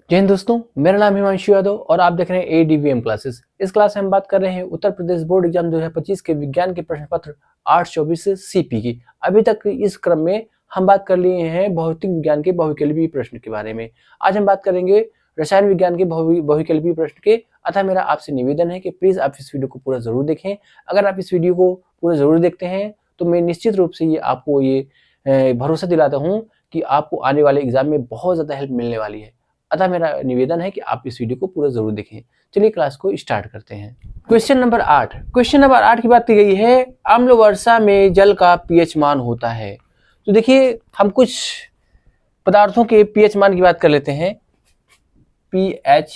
जय हिंद दोस्तों, मेरा नाम हिमांशु यादव और आप देख रहे हैं एडीवीएम क्लासेस। इस क्लास में हम बात कर रहे हैं उत्तर प्रदेश बोर्ड एग्जाम 2025 के विज्ञान के प्रश्न पत्र 824 सीपी की। अभी तक इस क्रम में हम बात कर लिए हैं भौतिक विज्ञान के बहुविकल्पीय प्रश्न के बारे में। आज हम बात करेंगे रसायन विज्ञान के बहुविकल्पीय प्रश्न के। अतः मेरा आपसे निवेदन है कि प्लीज आप इस वीडियो को पूरा जरूर देखें। अगर आप इस वीडियो को पूरा जरूर देखते हैं तो मैं निश्चित रूप से आपको भरोसा दिलाता हूँ कि आपको आने वाले एग्जाम में बहुत ज्यादा हेल्प मिलने वाली है। अतः मेरा निवेदन है कि आप इस वीडियो को पूरा जरूर देखें। चलिए क्लास को स्टार्ट करते हैं। क्वेश्चन नंबर 8 की बात की गई है अम्ल वर्षा में जल का पीएच मान होता है। तो देखिए हम कुछ पदार्थों के पीएच मान की बात कर लेते हैं। पीएच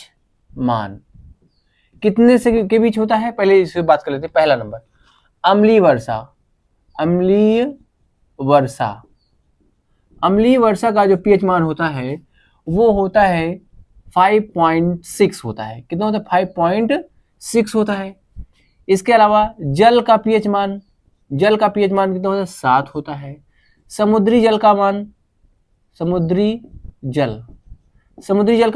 मान कितने से के बीच होता है, पहले इससे बात कर लेते हैं। पहला नंबर अम्लीय वर्षा। अम्लीय वर्षा का जो पीएच मान होता है वो होता है 5.6 होता है। कितना होता है? 5.6 होता है। इसके अलावा जल का पीएच मान कितना होता है? 7 होता है। समुद्री जल का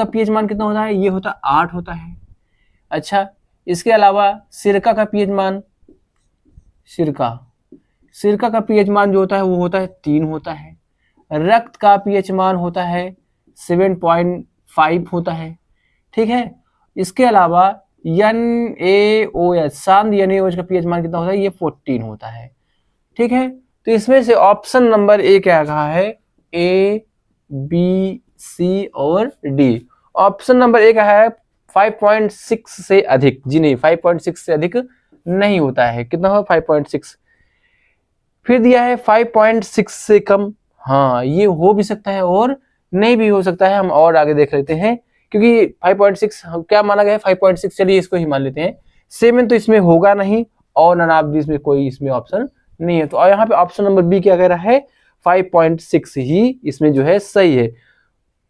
पीएच मान कितना होता है? ये होता है 8 होता है। अच्छा, इसके अलावा सिरका का पीएच मान जो होता है वो होता है 3 होता है। रक्त का पीएच मान होता है 7.5 होता है। ठीक है। इसके अलावा NaOH शांत NaOH का पीएच मान कितना होता है? ये 14 होता है। ठीक है। तो इसमें से ऑप्शन नंबर ए क्या कहा है? A, B, C और D। ऑप्शन नंबर ए कहा है 5.6 से अधिक। जी नहीं, 5.6 से अधिक नहीं होता है। कितना हो? 5.6। फिर दिया है 5.6 से कम। हाँ, ये हो भी सकता है और नहीं भी हो सकता है। हम और आगे देख लेते हैं, क्योंकि 5.6 क्या माना गया है? 5.6। चलिए इसको ही मान लेते हैं। 7 तो इसमें होगा नहीं और ननाब इसमें कोई इसमें ऑप्शन नहीं है। तो यहाँ पे ऑप्शन नंबर बी क्या कह रहा है? 5.6 ही इसमें जो है सही है।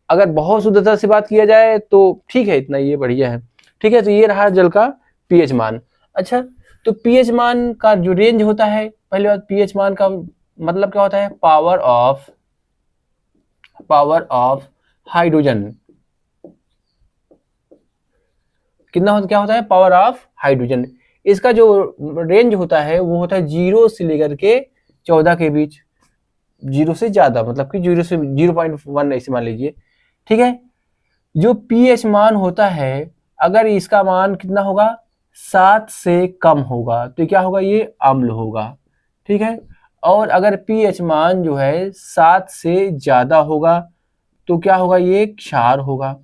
अगर बहुत शुद्धता से बात किया जाए तो ठीक है, इतना ये बढ़िया है। ठीक है। तो ये रहा जल का पीएच मान। अच्छा, तो पीएच मान का जो रेंज होता है, पहली बात पीएच मान का मतलब क्या होता है? Power of hydrogen. कितना क्या होता है? Power of hydrogen. इसका जो रेंज होता है वो होता है 0 से लेकर के 14 के बीच। 0 से ज्यादा मतलब कि 0 से 0.1 ऐसे मान लीजिए। ठीक है। जो पीएच मान होता है, अगर इसका मान कितना होगा? 7 से कम होगा तो क्या होगा? ये अम्ल होगा। ठीक है। और अगर पीएच मान जो है 7 से ज्यादा होगा तो क्या होगा? ये क्षार होगा।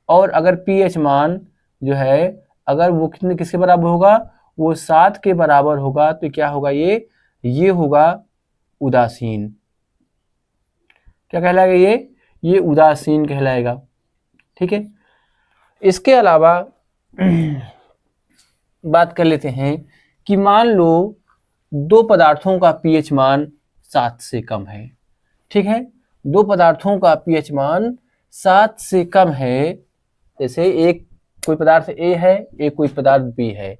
और अगर पीएच मान जो है अगर वो किसके बराबर होगा? वो 7 के बराबर होगा तो क्या होगा? ये होगा उदासीन। क्या कहलाएगा? ये उदासीन कहलाएगा। ठीक है। इसके अलावा बात कर लेते हैं कि मान लो दो पदार्थों का पीएच मान 7 से कम है। ठीक है। दो पदार्थों का पीएच मान 7 से कम है। जैसे एक कोई पदार्थ A है, एक कोई पदार्थ B है।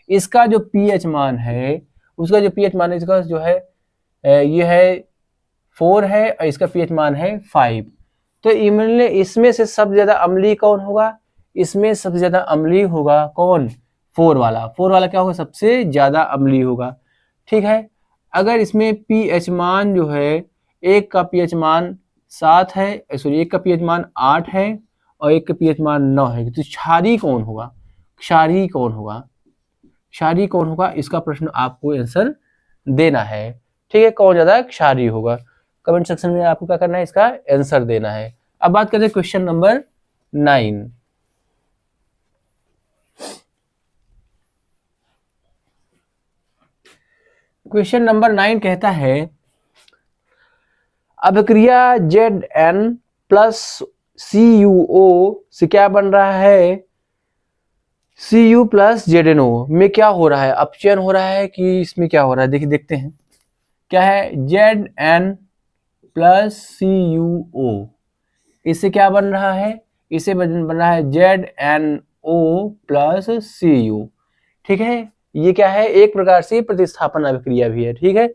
इसका जो पीएच मान है, उसका जो पीएच मान है, इसका जो है ये है 4 है और इसका पीएच मान है 5। तो इसमें से सबसे ज्यादा अम्लीय कौन होगा? इसमें सबसे ज्यादा अम्लीय होगा कौन? 4 वाला। 4 वाला क्या होगा? सबसे ज्यादा अम्लीय होगा। ठीक है। अगर इसमें पीएच मान जो है, एक का पीएच मान 7 है, सॉरी एक का पीएच मान 8 है और एक का पीएच मान 9 है, तो क्षारीय कौन होगा? क्षारीय कौन होगा? इसका प्रश्न आपको आंसर देना है। ठीक है। कौन ज्यादा क्षारीय होगा? कमेंट सेक्शन में आपको क्या करना है? इसका आंसर देना है। अब बात करते हैं क्वेश्चन नंबर 9। क्वेश्चन नंबर 9 कहता है अभिक्रिया Zn प्लस CuO से क्या बन रहा है? Cu प्लस ZnO में क्या हो रहा है? अपचयन हो रहा है कि इसमें क्या हो रहा है? देखिए देखते हैं क्या है। Zn प्लस CuO, इससे क्या बन रहा है? इसे बन रहा है ZnO प्लस Cu। ठीक है। ये क्या है? एक प्रकार से प्रतिस्थापन अभिक्रिया भी है। ठीक है।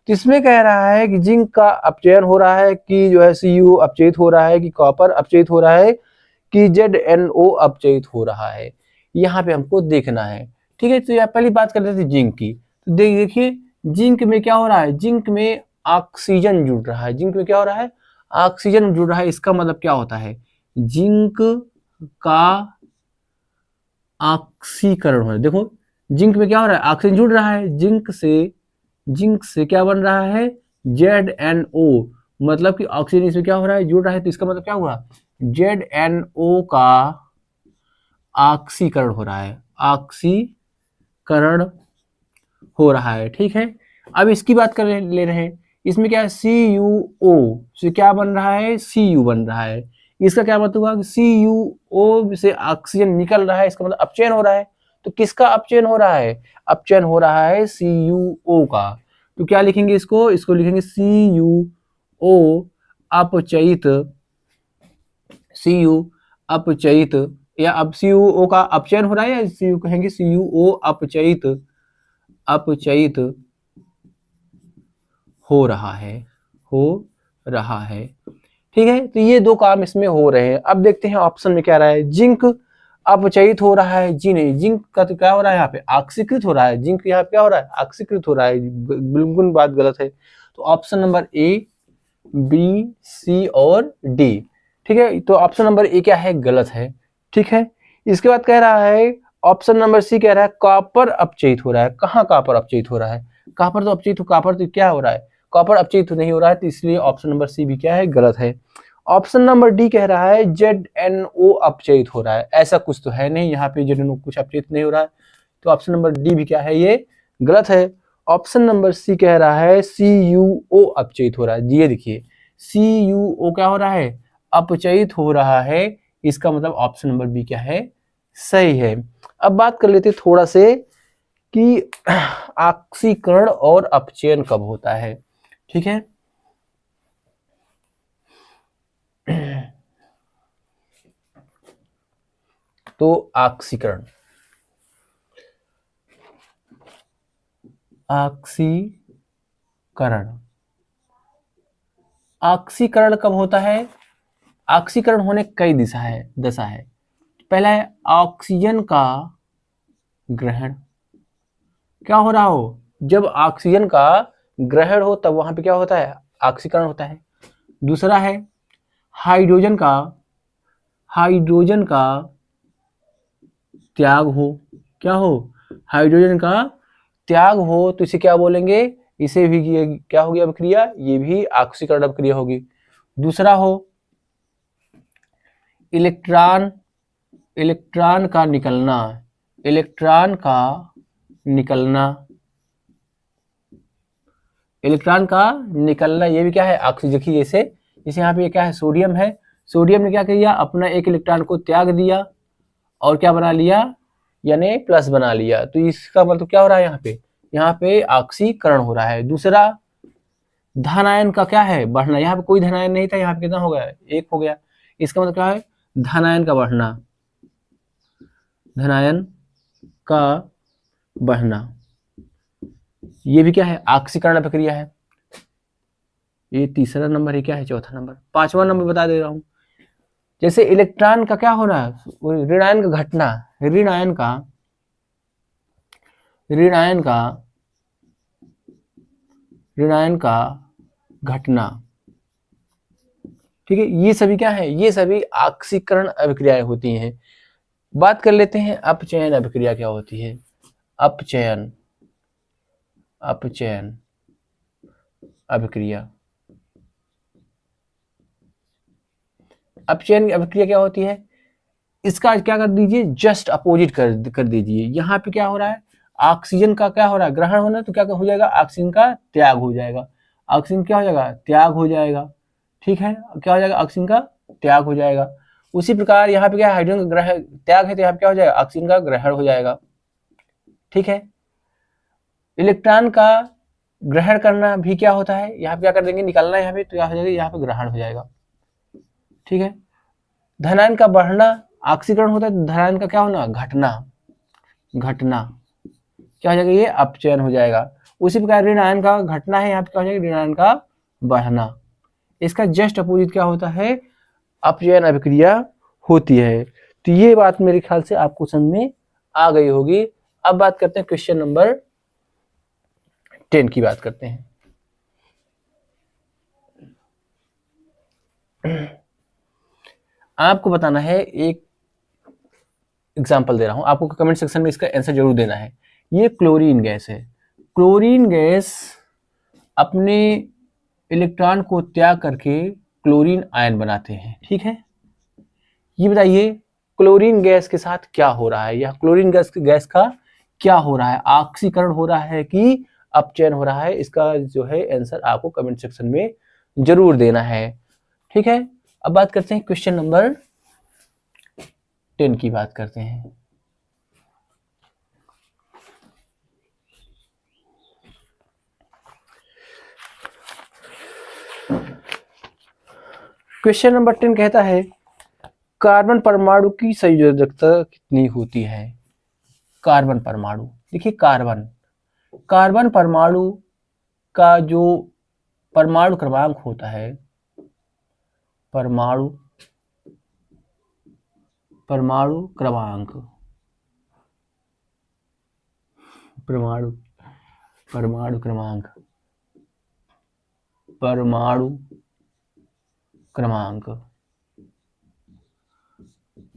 तो इसमें कह रहा है कि जिंक का अपचयन हो रहा है कि जो है Cu अपचयित हो रहा है कि कॉपर अपचयित हो रहा है कि ZnO अपचयित हो रहा है, यहाँ पे हमको देखना है। ठीक है, तो यह पहली बात कर रहे थे जिंक की। तो देखिए जिंक में क्या हो रहा है, जिंक में ऑक्सीजन जुड़ रहा है। जिंक में क्या हो रहा है, ऑक्सीजन जुड़ रहा है। इसका मतलब क्या होता है, जिंक का ऑक्सीकरण हो रहा है। देखो जिंक में क्या हो रहा है, ऑक्सीजन जुड़ रहा है। जिंक से क्या बन रहा है, ZnO, मतलब कि ऑक्सीजन इसमें क्या हो रहा है, जुड़ रहा है। तो इसका मतलब क्या हुआ, ZnO का ऑक्सीकरण हो रहा है, ऑक्सीकरण हो रहा है। ठीक है, अब इसकी बात कर ले रहे हैं। इसमें क्या है, CuO से क्या बन रहा है, Cu बन रहा है। इसका क्या मतलब हुआ कि CuO से ऑक्सीजन निकल रहा है, इसका मतलब अपचयन हो रहा है। तो किसका अपचयन हो रहा है, अपचयन हो रहा है CuO का। तो क्या लिखेंगे इसको लिखेंगे CuO अपचयित, Cu अपचयित, या अब CuO का अपचयन हो रहा है, या Cu कहेंगे CuO अपचयित हो रहा है। ठीक है, तो ये दो काम इसमें हो रहे हैं। अब देखते हैं ऑप्शन में क्या रहा है, जिंक अपचयित हो रहा है। जी नहीं, जिंक का तो क्या हो रहा है, यहाँ पे ऑक्सीकृत हो रहा है। जिंक यहाँ पे क्या हो रहा है, ऑक्सीकृत हो रहा है। बिल्कुल बात गलत है। तो ऑप्शन नंबर ए, बी, सी और डी। ठीक है, तो ऑप्शन नंबर ए क्या है, गलत है। ठीक है, इसके बाद कह रहा है ऑप्शन नंबर सी कह रहा है कॉपर अपचयित हो रहा है। कहाँ कॉपर अपचयित हो रहा है, कॉपर तो अपचयित हो, कॉपर तो क्या हो रहा है, कॉपर अपचयित तो नहीं हो रहा है। तो इसलिए ऑप्शन नंबर सी भी क्या है, गलत है। ऑप्शन नंबर डी कह रहा है ZnO अपचयित हो रहा है। ऐसा कुछ तो है नहीं, यहाँ पे ZnO कुछ अपचयित नहीं हो रहा है। तो ऑप्शन नंबर डी भी क्या है, ये गलत है। ऑप्शन नंबर सी कह रहा है CuO अपचयित हो रहा है। ये देखिए CuO क्या हो रहा है, अपचयित हो रहा है। इसका मतलब ऑप्शन नंबर बी क्या है, सही है। अब बात कर लेते थोड़ा से कि ऑक्सीकरण और अपचयन कब होता है। ठीक है, तो ऑक्सीकरण कब होता है। ऑक्सीकरण होने कई दशा है। पहला है ऑक्सीजन का ग्रहण, क्या हो रहा हो, जब ऑक्सीजन का ग्रहण हो तब वहां पे क्या होता है, ऑक्सीकरण होता है। दूसरा है हाइड्रोजन का त्याग हो, क्या हो, हाइड्रोजन का त्याग हो, तो इसे क्या बोलेंगे, इसे भी क्या होगी अभिक्रिया, ये भी ऑक्सीकरण अभिक्रिया होगी। दूसरा हो इलेक्ट्रॉन का निकलना, इलेक्ट्रॉन का निकलना, ये भी क्या है ऑक्सीजन की। जैसे यहाँ पे क्या है, सोडियम है, सोडियम ने क्या किया, अपना एक इलेक्ट्रॉन को त्याग दिया और क्या बना लिया, यानी प्लस बना लिया। तो इसका मतलब क्या हो रहा है, यहाँ पे ऑक्सीकरण हो रहा है। दूसरा धनायन का क्या है, बढ़ना, यहाँ पे कोई धनायन नहीं था, यहाँ पे कितना हो गया, एक हो गया। इसका मतलब क्या है, धनायन का बढ़ना, ये भी क्या है, ऑक्सीकरण प्रक्रिया है। ये तीसरा नंबर है, क्या है चौथा नंबर। पांचवा नंबर बता दे रहा हूं, जैसे इलेक्ट्रॉन का क्या हो रहा है, ऋणायन का घटना, ऋणायन का घटना। ठीक है, ये सभी क्या है, ये सभी ऑक्सीकरण अभिक्रियाएं होती हैं। बात कर लेते हैं अपचयन अभिक्रिया क्या होती है। अपचयन अभिक्रिया, अपचयन अभिक्रिया क्या होती है, इसका क्या कर दीजिए, जस्ट अपोजिट कर दीजिए। यहाँ पे क्या हो रहा है, ऑक्सीजन का क्या हो रहा है, ग्रहण होना, तो क्या हो जाएगा, ऑक्सीजन का त्याग हो जाएगा। ऑक्सीजन क्या हो जाएगा, त्याग हो जाएगा। ठीक है, क्या हो जाएगा, ऑक्सीजन का त्याग हो जाएगा। उसी प्रकार यहाँ पे क्या, हाइड्रोजन का ग्रहण त्याग है, तो यहाँ पे क्या हो जाएगा, ऑक्सीजन का ग्रहण हो जाएगा। ठीक है, इलेक्ट्रॉन का ग्रहण करना भी क्या होता है, यहाँ पे क्या कर देंगे, निकलना यहाँ पे, तो क्या हो जाएगा, यहाँ पे ग्रहण हो जाएगा। ठीक है, धनायन का बढ़ना ऑक्सीकरण होता है, तो धनायन का क्या होना, घटना क्या हो जाएगा, ये अपचयन हो जाएगा। उसी प्रकार ऋण आयन का घटना है, यहाँ पे क्या हो जाएगा ऋण आयन का बढ़ना। इसका जस्ट अपोजिट क्या होता है, अपचयन अभिक्रिया होती है। तो ये बात मेरे ख्याल से आपको समझ में आ गई होगी। अब बात करते हैं क्वेश्चन नंबर 10 की बात करते हैं। आपको बताना है, एक एग्जांपल दे रहा हूं, आपको कमेंट सेक्शन में इसका आंसर जरूर देना है। ये क्लोरीन गैस है। क्लोरीन गैस अपने इलेक्ट्रॉन को त्याग करके क्लोरीन आयन बनाते हैं, ठीक है। ये बताइए क्लोरीन गैस के साथ क्या हो रहा है, या क्लोरीन गैस का क्या हो रहा है, ऑक्सीकरण हो रहा है कि अपचयन हो रहा है। इसका जो है आंसर आपको कमेंट सेक्शन में जरूर देना है, ठीक है। अब बात करते हैं क्वेश्चन नंबर 10 की बात करते हैं। क्वेश्चन नंबर 10 कहता है कार्बन परमाणु की संयोजकता कितनी होती है। कार्बन परमाणु, देखिए कार्बन परमाणु का जो परमाणु क्रमांक होता है, परमाणु क्रमांक, परमाणु क्रमांक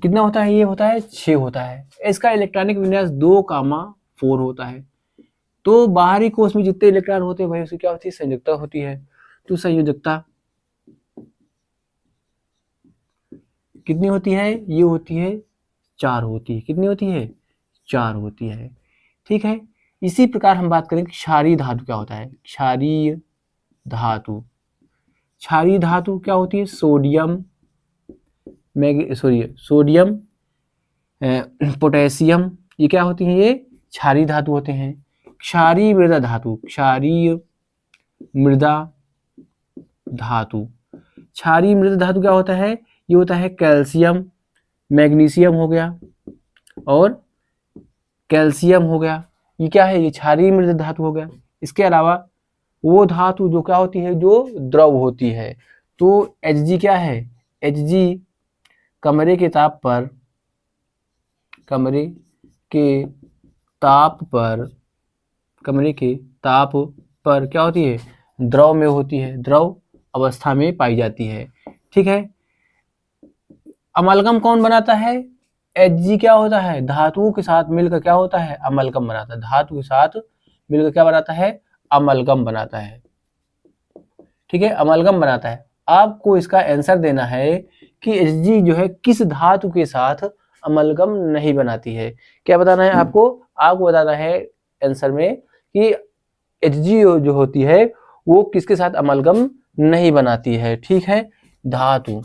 कितना होता है, ये होता है 6 होता है। इसका इलेक्ट्रॉनिक विन्यास 2,4 होता है। तो बाहरी कोश में जितने इलेक्ट्रॉन होते हैं वही उसकी क्या होती है, संयोजकता होती है। तो संयोजकता कितनी होती है, ये होती है 4 होती है। कितनी होती है, 4 होती है, ठीक है। इसी प्रकार हम बात करें क्षारीय धातु क्या होता है। क्षारीय धातु क्या होती है, सोडियम पोटेशियम, ये क्या होती है, ये क्षारीय धातु होते हैं। क्षारीय मृदा धातु, क्षारीय मृदा धातु क्या होता है, ये होता है कैल्शियम, मैग्नीशियम हो गया और कैल्शियम हो गया। ये क्या है, ये क्षारीय मृदा धातु हो गया। इसके अलावा वो धातु जो क्या होती है, जो द्रव होती है। तो Hg क्या है, Hg कमरे के ताप पर क्या होती है, द्रव में होती है, द्रव अवस्था में पाई जाती है, ठीक है। अमलगम कौन बनाता है, Hg क्या होता है, धातुओं के साथ मिलकर क्या होता है, अमलगम बनाता है। धातु के साथ मिलकर क्या बनाता है, अमलगम बनाता है, ठीक है, अमलगम बनाता है। आपको इसका आंसर देना है कि Hg जो है किस धातु के साथ अमलगम नहीं बनाती है। क्या बताना है आपको बताना है आंसर में कि Hg जो होती है वो किसके साथ अमलगम नहीं बनाती है, ठीक है। धातु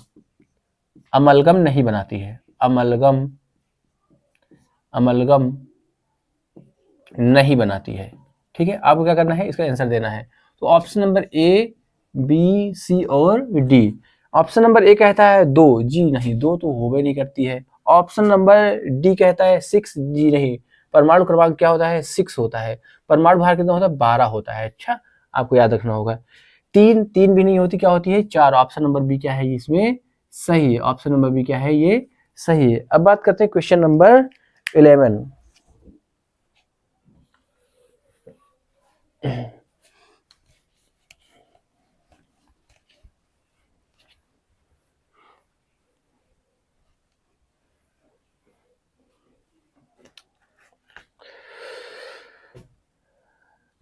अमलगम नहीं बनाती है, अमलगम नहीं बनाती है, ठीक है। आपको क्या करना है, इसका आंसर देना है। तो ऑप्शन नंबर ए, बी, सी और डी। ऑप्शन नंबर ए कहता है 2, जी नहीं, 2 तो होबे नहीं करती है। ऑप्शन नंबर डी कहता है 6, जी नहीं। परमाणु क्रमांक क्या होता है, 6 होता है। परमाणु भार कितना होता है, 12 होता है। अच्छा, आपको याद रखना होगा। 3 भी नहीं होती, क्या होती है, 4। ऑप्शन नंबर बी क्या है, इसमें सही है। ऑप्शन नंबर बी क्या है, ये सही है। अब बात करते हैं क्वेश्चन नंबर 11।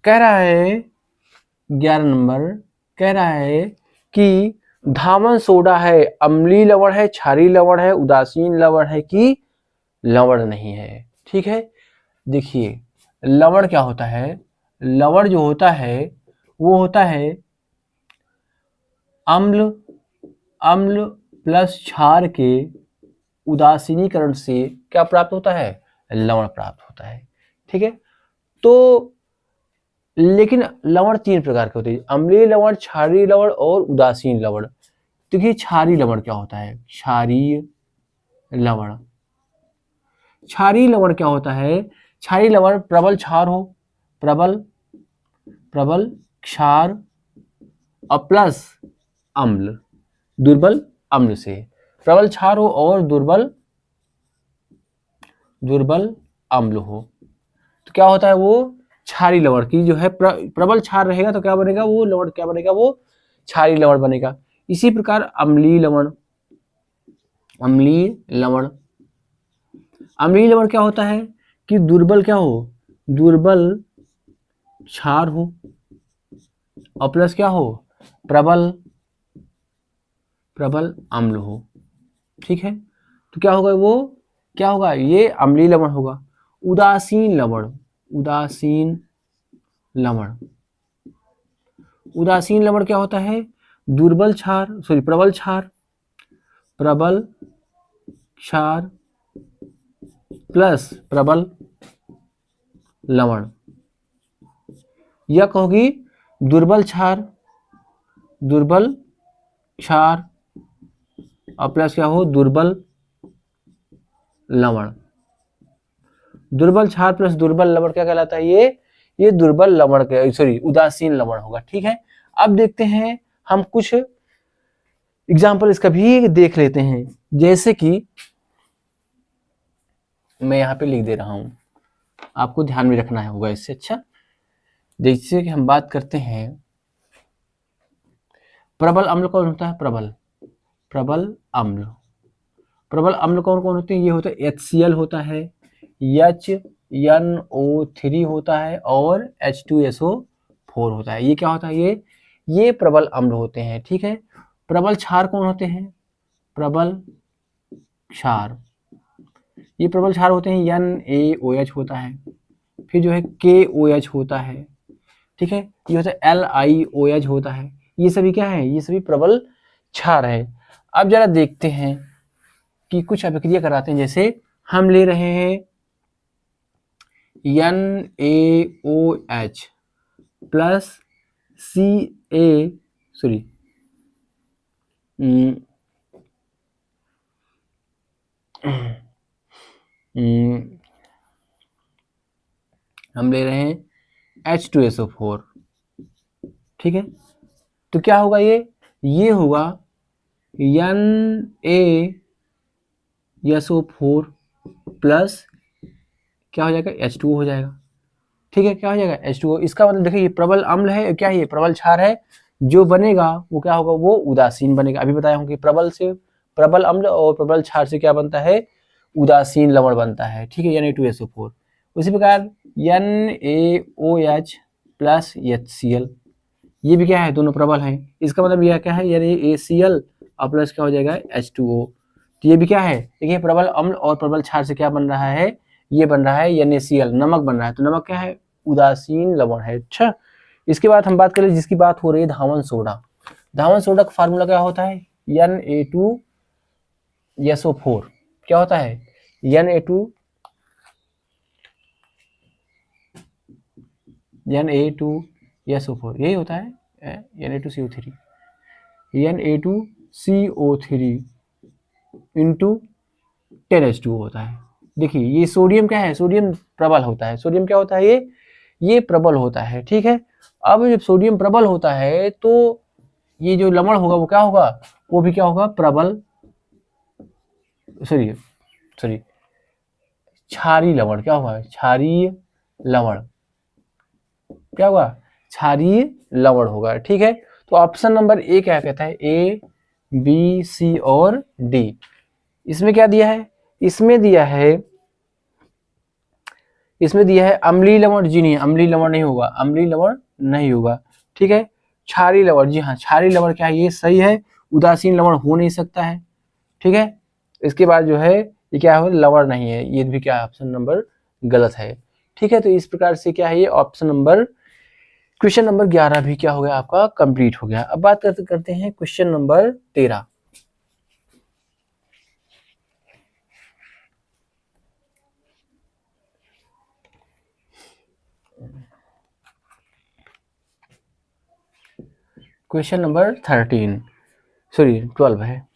कह रहा है 11 नंबर, कह रहा है कि धामन सोडा है, अम्लीय लवण है, क्षारीय लवण है, उदासीन लवण है कि लवण नहीं है, ठीक है। देखिए लवण क्या होता है, लवण जो होता है वो होता है अम्ल प्लस क्षार के उदासीनीकरण से क्या प्राप्त होता है, लवण प्राप्त होता है, ठीक है। तो लेकिन लवण 3 प्रकार के होते हैं, अम्लीय लवण, क्षारीय लवण और उदासीन लवण। देखिए क्षारीय लवण क्या होता है, क्षारीय लवण क्या होता है, क्षारीय लवण प्रबल क्षार हो, प्रबल प्रबल क्षार और प्लस अम्ल, दुर्बल अम्ल से। प्रबल क्षार हो और दुर्बल अम्ल हो तो क्या होता है, वो क्षारीय लवण की जो है प्रबल क्षार रहेगा तो क्या बनेगा, वो लवण क्या बनेगा, वो क्षारीय लवण बनेगा। इसी प्रकार अम्लीय लवण क्या होता है कि दुर्बल क्या हो, दुर्बल क्षार हो और प्लस क्या हो, प्रबल अम्ल हो। ठीक है, तो क्या होगा, वो क्या होगा, ये अम्लीय लवण होगा। उदासीन लवण क्या होता है, प्रबल क्षार प्लस प्रबल लवण। यह कहोगी दुर्बल क्षार और प्लस क्या हो, दुर्बल लवण। दुर्बल क्षार प्लस दुर्बल लवण क्या कहलाता है, ये दुर्बल लवण के उदासीन लवण होगा। ठीक है, अब देखते हैं हम कुछ एग्जाम्पल इसका भी देख लेते हैं। जैसे कि मैं यहाँ पे लिख दे रहा हूं, आपको ध्यान में रखना है होगा इससे। अच्छा, जैसे कि हम बात करते हैं प्रबल अम्ल कौन होता है, प्रबल अम्ल कौन कौन होते हैं, ये होता है HCl होता है, HNO3 होता है और H2SO4 होता है। ये क्या होता है, ये प्रबल अम्ल होते हैं। ठीक है, प्रबल क्षार कौन होते हैं, ये प्रबल क्षार होते हैं, NaOH होता है, फिर जो है KOH होता है। ठीक है, ये होता है LiOH होता है। ये सभी क्या है, ये सभी प्रबल क्षार है। अब जरा देखते हैं कि कुछ अभिक्रिया कराते हैं। जैसे हम ले रहे हैं NaOH प्लस हम ले रहे हैं H2SO4। ठीक है, तो क्या होगा, ये होगा NaSO4 प्लस क्या हो जाएगा, H2O हो जाएगा। ठीक है, क्या हो जाएगा, H2O। इसका मतलब देखिए, ये प्रबल अम्ल है, क्या है, ये प्रबल क्षार है। जो बनेगा वो क्या होगा, वो उदासीन बनेगा। अभी बताया हूँ कि प्रबल अम्ल और प्रबल क्षार से क्या बनता है, उदासीन लवण बनता है। ठीक है, Na2SO4। उसी प्रकार NaOH प्लस HCl, ये भी क्या है, दोनों प्रबल हैं। इसका मतलब यह क्या है, NaCl और प्लस क्या हो जाएगा, H2O। तो ये भी क्या है, देखिए प्रबल अम्ल और प्रबल क्षार से क्या बन रहा है, ये बन रहा है NaCl, नमक बन रहा है। तो नमक क्या है, उदासीन लवण है। अच्छा, इसके बाद हम बात करें जिसकी बात हो रही है धावन सोडा। धावन सोडा का फार्मूला क्या होता है, Na2SO4। क्या होता है, Na2SO4, यही होता है, Na2CO3 इंटू 10H2O होता है। देखिए, ये सोडियम क्या है, सोडियम प्रबल होता है। सोडियम क्या होता है, ये प्रबल होता है। ठीक है, अब जब सोडियम प्रबल होता है तो ये जो लवण होगा वो क्या होगा, वो भी क्या होगा, क्षारीय लवण। क्या होगा, क्षारीय लवण, क्या होगा, क्षारीय लवण होगा। ठीक है, तो ऑप्शन नंबर ए क्या कहता है, A, B, C और D। इसमें क्या दिया है, इसमें दिया है अम्लीय लवण। जी नहीं, अम्लीय लवण नहीं होगा। ठीक है, क्षारीय लवण, जी हाँ, क्षारीय लवण क्या है, ये सही है, उदासीन लवण हो नहीं सकता है। ठीक है, इसके बाद जो है ये क्या है, लवण नहीं है, ये भी क्या है, ऑप्शन नंबर गलत है। ठीक है, तो इस प्रकार से क्या है, ये क्वेश्चन नंबर 11 भी क्या हो गया, आपका कंप्लीट हो गया। अब बात करते हैं क्वेश्चन नंबर 13। क्वेश्चन नंबर 12 है।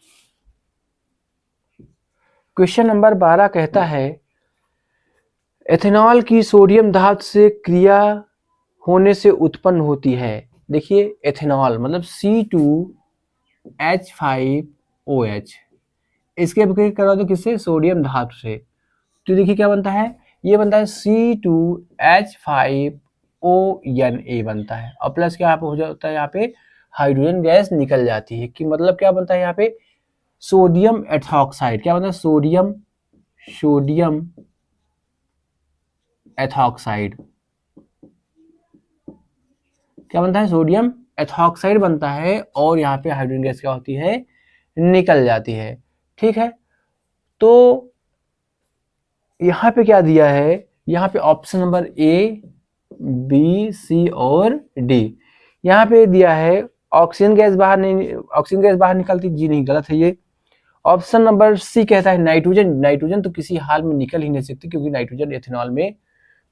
क्वेश्चन नंबर 12 कहता है एथेनॉल की सोडियम धातु से क्रिया होने से उत्पन्न होती है। देखिए एथेनॉल मतलब C2H5OH, इसके अभिक्रिया करा दो किससे, सोडियम धातु से, तो देखिए क्या बनता है, ये बनता है C2H5ONA बनता है, और प्लस क्या हो जाता है यहाँ पे, हाइड्रोजन गैस निकल जाती है, कि मतलब क्या बनता है यहाँ पे, सोडियम एथॉक्साइड, क्या बनता है, सोडियम एथॉक्साइड, क्या बनता है, सोडियम एथॉक्साइड बनता है, और यहाँ पे हाइड्रोजन गैस क्या होती है, निकल जाती है। ठीक है, तो यहाँ पे क्या दिया है, यहाँ पे option number A, B, C और D, यहाँ पे दिया है ऑक्सीजन गैस बाहर नहीं, ऑक्सीजन गैस बाहर निकलती, जी नहीं, गलत है ये। ऑप्शन नंबर C कहता है नाइट्रोजन तो किसी हाल में निकल ही नहीं सकती, क्योंकि नाइट्रोजन एथेनॉल में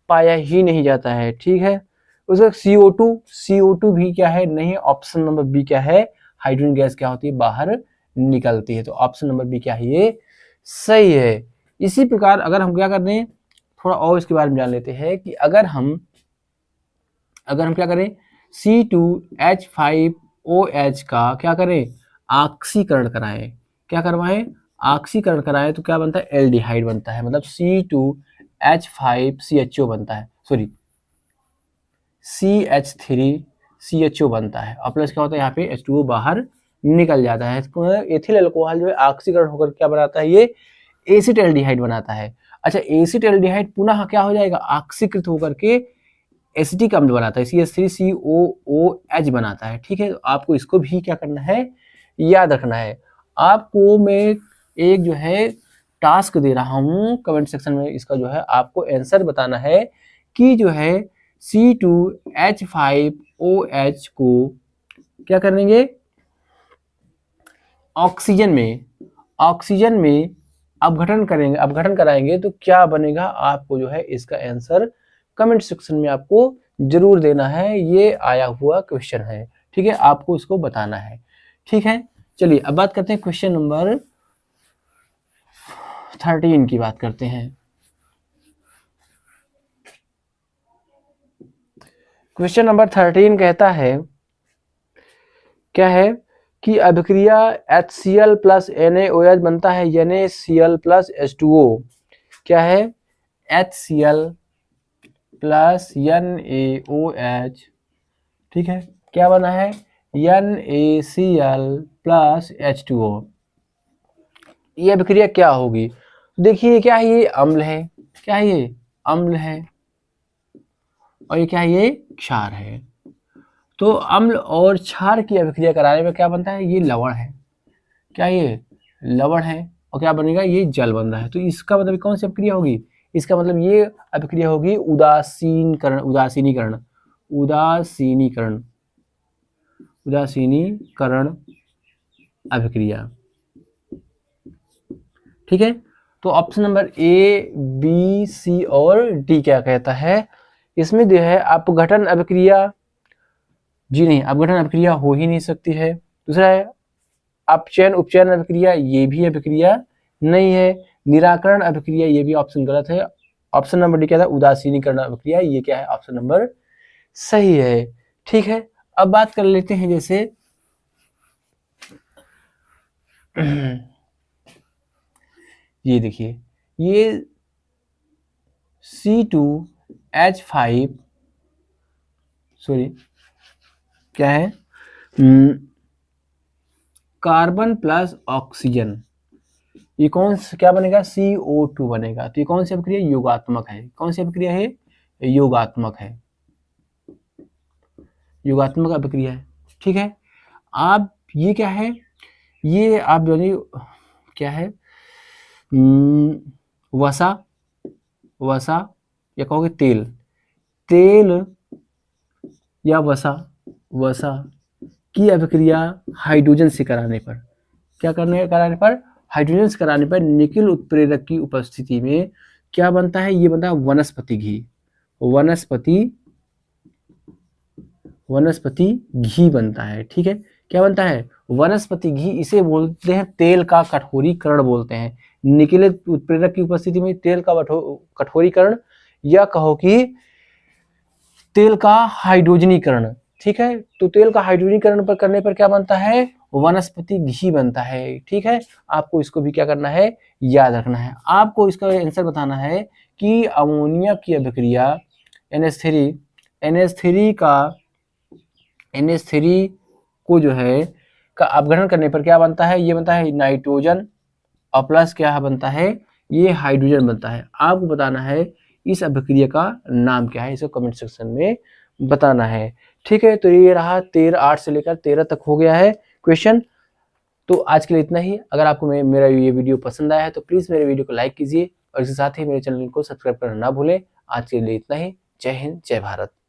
पाया ही नहीं जाता है। ठीक है, उसका CO2 भी क्या है, नहीं। ऑप्शन नंबर B क्या है, हाइड्रोजन गैस क्या होती है, बाहर निकलती है, तो ऑप्शन नंबर B क्या है, ये सही है। इसी प्रकार अगर हम क्या करते हैं, थोड़ा और इसके बारे में जान लेते हैं कि अगर हम क्या करें, C2H5OH का क्या करें, ऑक्सीकरण कराएं, क्या करवाएं, ऑक्सीकरण कराएं, तो क्या बनता है, एल्डिहाइड बनता है, मतलब C2H5CHO बनता है, सॉरी CH3CHO बनता है, और प्लस क्या होता है, यहाँ पे H2O बाहर निकल जाता है। तो एथिल अल्कोहल जो है ऑक्सीकरण होकर क्या बनाता है, ये एसिटाल्डिहाइड बनाता है। अच्छा, एसिटाल्डिहाइड पुनः क्या हो जाएगा, ऑक्सीकृत होकर के एसिटिक अम्ल बनाता है, CH3COOH बनाता है। ठीक है, तो आपको इसको भी क्या करना है, याद रखना है। आपको मैं एक जो है टास्क दे रहा हूं, कमेंट सेक्शन में इसका जो है आपको आंसर बताना है कि जो है C2H5OH को क्या करेंगे, ऑक्सीजन में अपघटन कराएंगे तो क्या बनेगा, आपको जो है इसका आंसर कमेंट सेक्शन में आपको जरूर देना है, ये आया हुआ क्वेश्चन है। ठीक है, आपको इसको बताना है। ठीक है, चलिए अब बात करते हैं क्वेश्चन नंबर 13 की बात करते हैं। क्वेश्चन नंबर 13 कहता है, क्या है कि अभिक्रिया HCl प्लस NaOH बनता है NaCl प्लस H2O, क्या है, HCl प्लस NaOH, ठीक है, क्या बना है, NaCl प्लस H2O, ये अभिक्रिया क्या होगी, देखिए क्या है, ये अम्ल है, क्या है, ये अम्ल है, और ये क्या है, ये क्षार है। तो अम्ल और क्षार की अभिक्रिया कराने में क्या बनता है, ये लवण है, क्या ये लवण है, और क्या बनेगा, ये जल बन रहा है। तो इसका मतलब कौन सी अभिक्रिया होगी, इसका मतलब ये अभिक्रिया होगी उदासीनीकरण अभिक्रिया। ठीक है, तो option number A, B, C और D क्या कहता है, इसमें जो है अपघटन अभिक्रिया, जी नहीं, अपघटन अभिक्रिया हो ही नहीं सकती है। दूसरा है अपचयन उपचयन अभिक्रिया, ये भी अभिक्रिया नहीं है। निराकरण अभिक्रिया, ये भी ऑप्शन गलत है। ऑप्शन नंबर डी क्या था, उदासीनीकरण अभिक्रिया, ये क्या है, ऑप्शन नंबर सही है। ठीक है, अब बात कर लेते हैं जैसे ये देखिए, ये C2H5 क्या है, कार्बन प्लस ऑक्सीजन, ये क्या बनेगा, CO2 बनेगा। तो ये कौन सी अभिक्रिया, योगात्मक है, कौन सी अभिक्रिया है, योगात्मक अभिक्रिया है। ठीक है, आप ये क्या है, ये आप जानिए क्या है, वसा या कहोगे तेल या वसा की अभिक्रिया हाइड्रोजन से कराने पर, क्या कराने पर, हाइड्रोजन से कराने पर निकिल उत्प्रेरक की उपस्थिति में क्या बनता है, ये बनता है वनस्पति घी बनता है। ठीक है, क्या बनता है, वनस्पति घी, इसे बोलते हैं तेल का कठोरीकरण बोलते हैं। निकिलित उत्प्रेरक की उपस्थिति में तेल का कठोरीकरण, या कहो कि तेल का हाइड्रोजनीकरण, ठीक है। तो तेल का हाइड्रोजनीकरण पर करने पर क्या बनता है, वनस्पति घी बनता है, ठीक है। आपको इसको भी क्या करना है, याद रखना है। आपको इसका आंसर बताना है कि अमोनिया की अभिक्रिया NH3 को जो है का अपघटन करने पर क्या बनता है, ये बनता है नाइट्रोजन और प्लस क्या बनता है, ये हाइड्रोजन बनता है। आपको बताना है इस अभिक्रिया का नाम क्या है, इसको कमेंट सेक्शन में बताना है, ठीक है। तो ये रहा 8 से लेकर 13 तक हो गया है क्वेश्चन। तो आज के लिए इतना ही। अगर आपको मेरा ये वीडियो पसंद आया है तो प्लीज़ मेरे वीडियो को लाइक कीजिए और इसके साथ ही मेरे चैनल को सब्सक्राइब करना ना भूलें। आज के लिए इतना ही। जय हिंद, जय भारत।